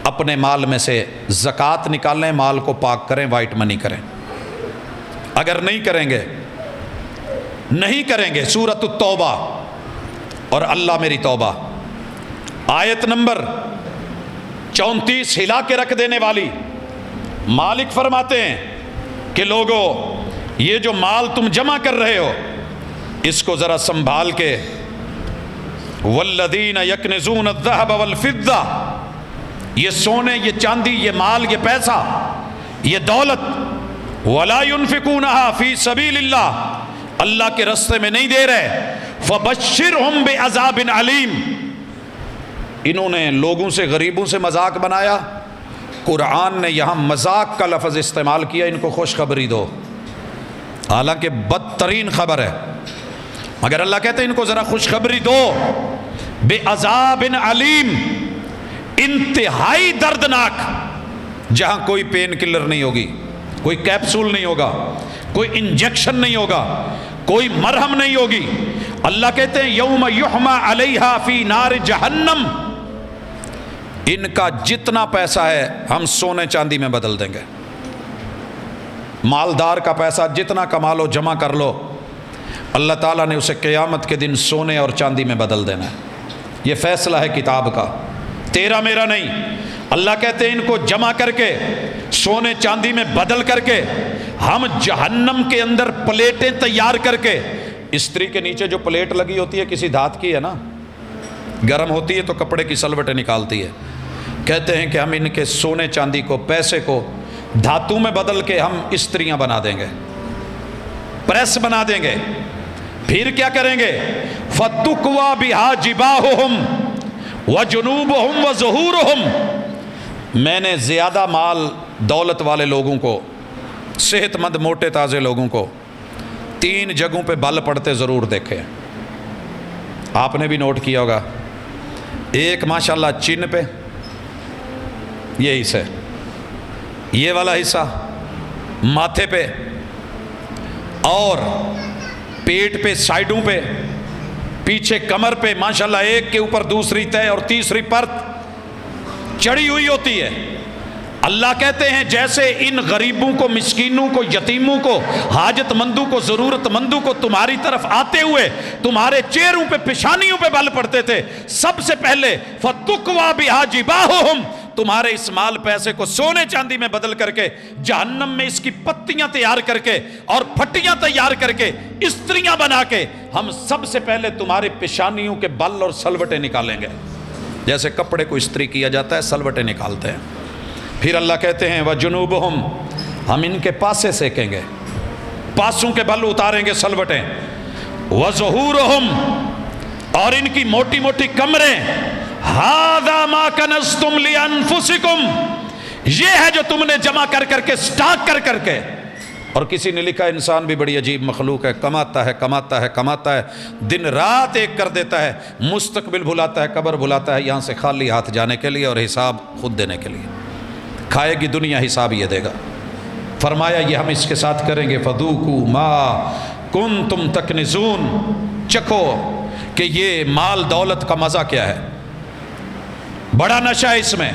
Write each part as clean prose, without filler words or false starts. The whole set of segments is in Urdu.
اپنے مال میں سے زکوٰۃ نکالیں، مال کو پاک کریں، وائٹ منی کریں۔ اگر نہیں کریں گے سورۃ التوبہ اور اللہ میری توبہ آیت نمبر 34 ہلا کے رکھ دینے والی، مالک فرماتے ہیں کہ لوگو یہ جو مال تم جمع کر رہے ہو اس کو ذرا سنبھال کے، والذین یکنزون الذہب والفضہ، یہ سونے، یہ چاندی، یہ مال، یہ پیسہ، یہ دولت، ولا ينفقونها فی سبیل اللہ، اللہ کے راستے میں نہیں دے رہے، فبشرہم بعذاب علیم، انہوں نے لوگوں سے، غریبوں سے مذاق بنایا، قرآن نے یہاں مذاق کا لفظ استعمال کیا، ان کو خوشخبری دو، حالانکہ بدترین خبر ہے، مگر اللہ کہتے ہیں ان کو ذرا خوشخبری دو، بعذاب علیم، انتہائی دردناک، جہاں کوئی پین کلر نہیں ہوگی، کوئی کیپسول نہیں ہوگا، کوئی انجیکشن نہیں ہوگا، کوئی مرہم نہیں ہوگی۔ اللہ کہتے ہیں یوم یحما علیہا فی نار جہنم، ان کا جتنا پیسہ ہے ہم سونے چاندی میں بدل دیں گے، مالدار کا پیسہ جتنا کما لو، جمع کر لو، اللہ تعالیٰ نے اسے قیامت کے دن سونے اور چاندی میں بدل دینا ہے۔ یہ فیصلہ ہے کتاب کا، تیرا میرا نہیں۔ اللہ کہتے ہیں ان کو جمع کر کے، سونے چاندی میں بدل کر کے، ہم جہنم کے اندر پلیٹیں تیار کر کے، استری کے نیچے جو پلیٹ لگی ہوتی ہے کسی دھات کی ہے نا، گرم ہوتی ہے تو کپڑے کی سلوٹیں نکالتی ہے، کہتے ہیں کہ ہم ان کے سونے چاندی کو، پیسے کو دھاتوں میں بدل کے ہم استریاں بنا دیں گے، پریس بنا دیں گے۔ پھر کیا کریں گے؟ فَتُقْوَى بِهَا جِبَاهُهُمْ وَجُنُوبُهُمْ وَظُهُورُهُمْ، میں نے زیادہ مال دولت والے لوگوں کو، صحت مند موٹے تازے لوگوں کو 3 جگہوں پہ بل پڑتے ضرور دیکھے، آپ نے بھی نوٹ کیا ہوگا۔ ایک ماشاءاللہ چین پہ، یہ حصہ، یہ والا حصہ ماتھے پہ، اور پیٹ پہ، سائیڈوں پہ، پیچھے کمر پہ، ماشاءاللہ ایک کے اوپر دوسری تہہ اور تیسری پرت چڑھی ہوئی ہوتی ہے۔ اللہ کہتے ہیں جیسے ان غریبوں کو، مسکینوں کو، یتیموں کو، حاجت مندوں کو، ضرورت مندوں کو تمہاری طرف آتے ہوئے تمہارے چہروں پہ، پیشانیوں پہ بل پڑتے تھے، سب سے پہلے فَتُقْوَى بِهَا جِبَاهُهُمْ، تمہارے اس مال پیسے کو سونے چاندی میں بدل کر کے، جہنم میں اس کی پتیاں تیار کر کے اور پھٹیاں تیار کر کے، استریاں بنا کے، ہم سب سے پہلے تمہارے پیشانیوں کے بل اور سلوٹیں نکالیں گے، جیسے کپڑے کو استری کیا جاتا ہے، سلوٹیں نکالتے ہیں۔ پھر اللہ کہتے ہیں وَجُنُوبُهُمْ، ہم ان کے پاسے سیکیں گے، پاسوں کے بل اتاریں گے، سلوٹیں، وَظُهُورُهُمْ، اور ان کی موٹی موٹی کمریں، هَذَا مَا كَنَزْتُمْ لِأَنفُسِكُمْ، یہ ہے جو تم نے جمع کر کر کے، سٹاک کر کر کے۔ اور کسی نے لکھا انسان بھی بڑی عجیب مخلوق ہے، کماتا ہے کماتا ہے کماتا ہے، دن رات ایک کر دیتا ہے، مستقبل بھلاتا ہے، قبر بھلاتا ہے، یہاں سے خالی ہاتھ جانے کے لیے اور حساب خود دینے کے لیے، کھائے گی دنیا، حساب یہ دے گا۔ فرمایا یہ ہم اس کے ساتھ کریں گے، فَذُوقُوا مَا كُنْتُمْ تَكْنِزُونَ، چکھو کہ یہ مال دولت کا مزہ کیا ہے، بڑا نشہ ہے اس میں،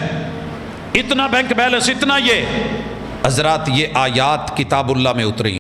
اتنا بینک بیلنس، اتنا یہ۔ حضرات یہ آیات کتاب اللہ میں اتری۔